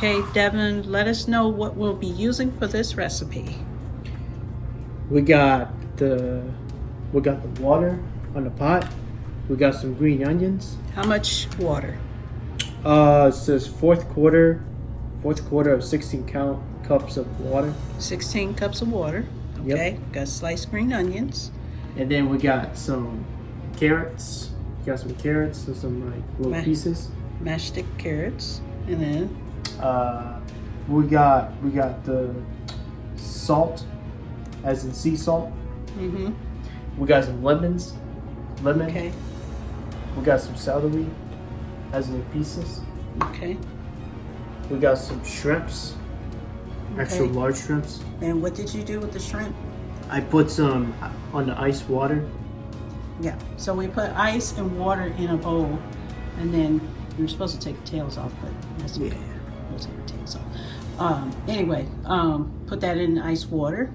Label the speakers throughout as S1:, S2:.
S1: Okay, Devin, let us know what we'll be using for this recipe.
S2: We got the water on the pot. We got some green onions.
S1: How much water?
S2: It says fourth quarter of 16 cups of water.
S1: 16 cups of water. Okay,
S2: Yep.
S1: got sliced green onions.
S2: And then we got some carrots. Got some carrots, so some like little pieces.
S1: Mashed stick carrots, and then
S2: we got the salt, as in sea salt.
S1: Mm-hmm.
S2: We got some lemon.
S1: Okay.
S2: We got some celery, as in pieces.
S1: Okay.
S2: We got some shrimps, extra
S1: Okay.
S2: large shrimps.
S1: And what did you do with the shrimp?
S2: I put some on the ice water.
S1: Yeah. So we put ice and water in a bowl, and then you're supposed to take the tails off, but that's okay. We'll take the tails off. Anyway, put that in ice water,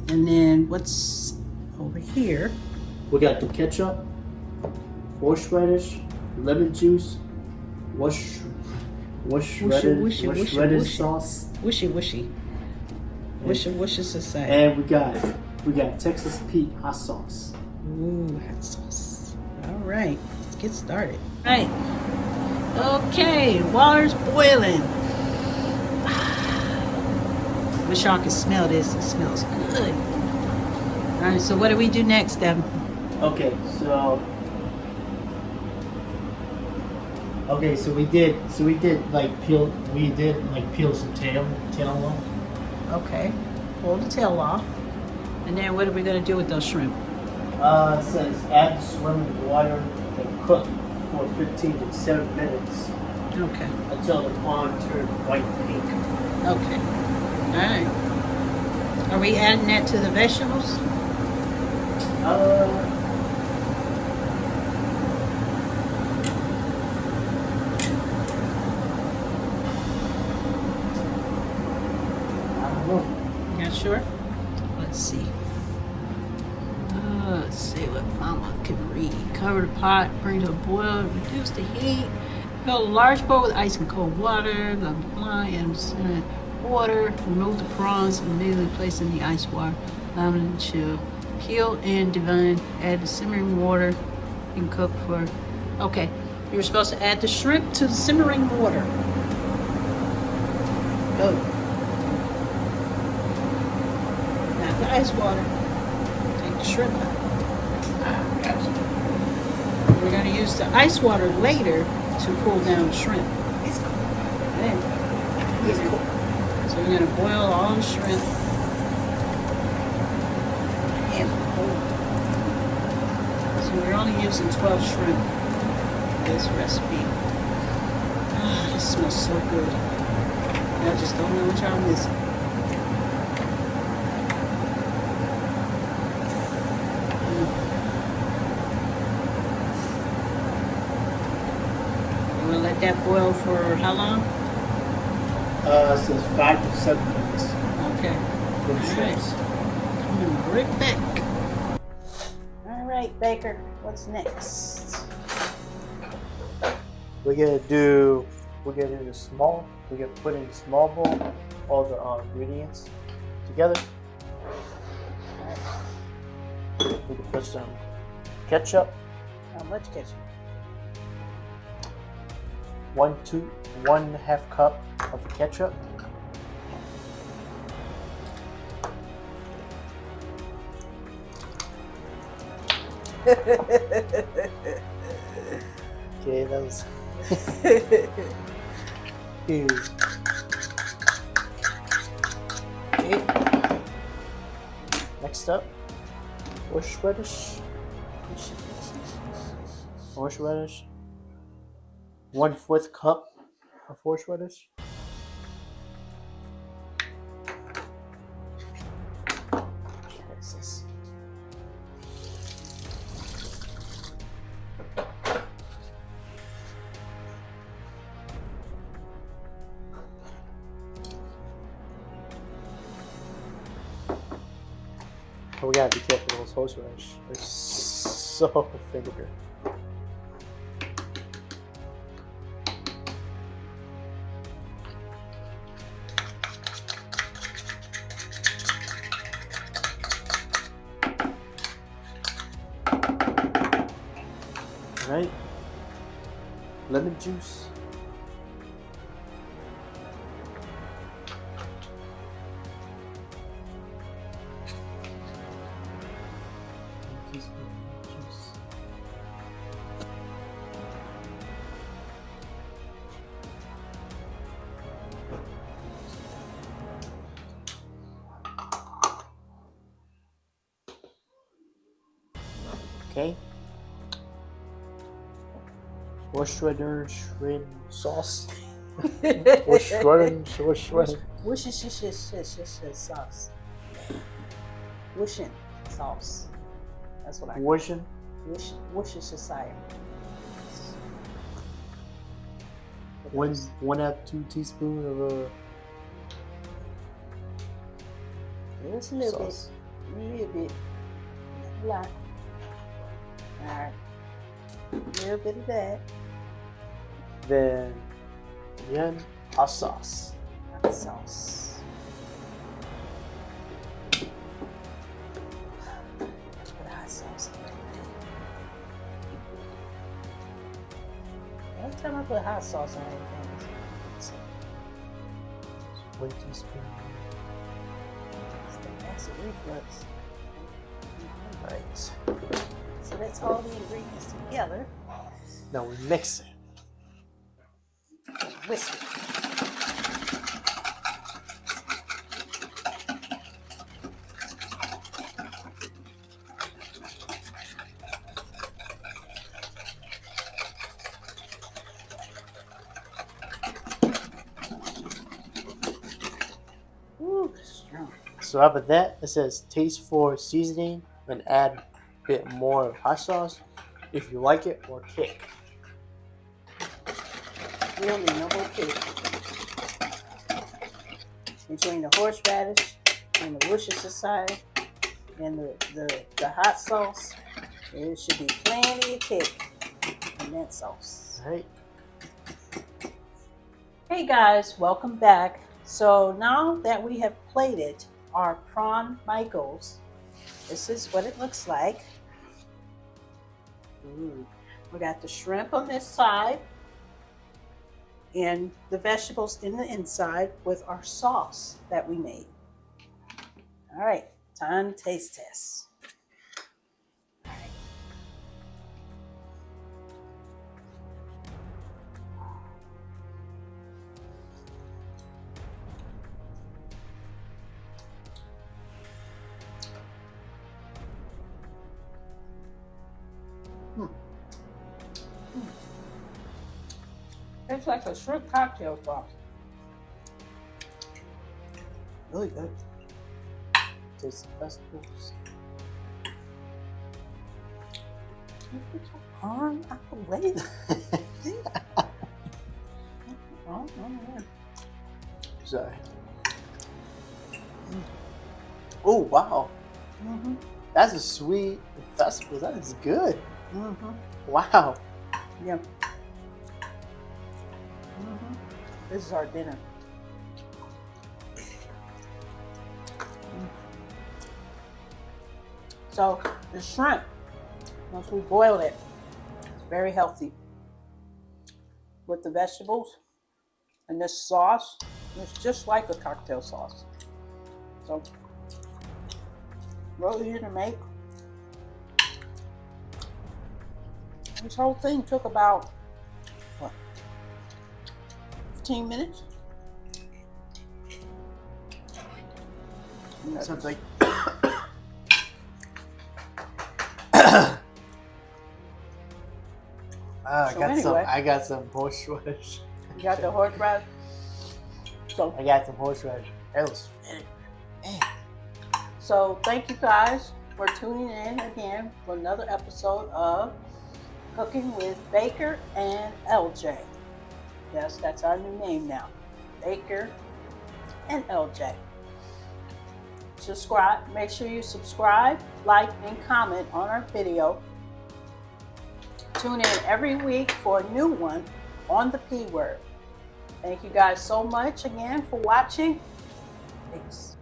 S1: and then what's over here?
S2: We got the ketchup, horseradish, lemon juice, horseradish sauce.
S1: Wishy society.
S2: And we got Texas Pete hot sauce.
S1: Ooh, hot sauce. All right, let's get started. All right. Okay, water's boiling. Wish y'all could smell this. It smells good. All right, so what do we do next, Devin?
S2: Okay, so we did peel some tail off.
S1: Okay, pull the tail off. And then what are we gonna do with those shrimp?
S2: It says add swimming water and cook for 15 to 7 minutes
S1: Okay.
S2: until the pond turns white pink.
S1: Okay. All right. Are we adding that to the vegetables? Not sure? Let's see. Let's see what Mama can read. Cover the pot, bring to a boil, reduce the heat. Fill a large bowl with ice and cold water. Apply and water. Remove the prawns and immediately place in the ice water. Allow them to chill. Peel and divine. Add the simmering water and cook for. Okay, you're supposed to add the shrimp to the simmering water. Go. Not the ice water. Take the shrimp out. We're going to use the ice water later to cool down the shrimp. It's cool. It's cool. So we're going to boil all the shrimp. So we're only using 12 shrimp for this recipe. Ah, this smells so good. I just don't know what y'all missing. We'll let that boil for how long?
S2: It says 5 to 7 minutes.
S1: Okay.
S2: For the shrimps.
S1: Coming right back. All right, Baker. What's next?
S2: We're gonna put in a small bowl all the ingredients together. We can put some ketchup.
S1: How much ketchup?
S2: 1/2 cup of ketchup. Okay, that was. Okay. Next up, horseradish. 1/4 cup of horseradish. Jesus. We gotta be careful with those horseradish. They're so vinegar. lemon juice. Okay. Worcestershire shrimp sauce. Worcestershire
S1: sauce. Wishing sauce. That's what I call it.
S2: Worcestershire.
S1: Worcestershire.
S2: 1.5 teaspoons of
S1: Just a little
S2: sauce.
S1: bit. A little bit. Not a lot. Alright. A little bit of that.
S2: Then again, hot sauce.
S1: Hot sauce. Put hot sauce in there. Every time I put hot sauce on anything, it's
S2: 1 teaspoon.
S1: the acid reflux.
S2: Right.
S1: So that's all the ingredients together.
S2: Now we mix it.
S1: Whisk it. Ooh, strong.
S2: So after that, it says taste for seasoning and add a bit more hot sauce if you like it or kick.
S1: Really no more kick. Between the horseradish and the Worcestershire and the hot sauce, there should be plenty of kick in that sauce.
S2: All right.
S1: Hey guys, welcome back. So now that we have plated our prawn Michaels, this is what it looks like. We got the shrimp on this side and the vegetables in the inside with our sauce that we made. All right, time to taste test. All right. Tastes like a shrimp cocktail sauce. Really good.
S2: Taste the vegetables.
S1: You put your arm out the way. Oh, man.
S2: Sorry. Oh wow,
S1: Mm-hmm.
S2: that's a sweet vegetables. That is good.
S1: Mm-hmm.
S2: Wow.
S1: Yeah. Mm-hmm. This is our dinner. So the shrimp, once we boil it, it's very healthy. With the vegetables and this sauce, it's just like a cocktail sauce. So real easy to make. This whole thing took about, what, 15 minutes?
S2: Sounds like. I got some horseradish.
S1: You got the horseradish? So,
S2: I got some horseradish. That was man.
S1: so thank you guys for tuning in again for another episode of Cooking with Baker and LJ. Yes, that's our new name now. Baker and LJ. Subscribe. Make sure you subscribe, like, and comment on our video. Tune in every week for a new one on the P word. Thank you guys so much again for watching. Thanks.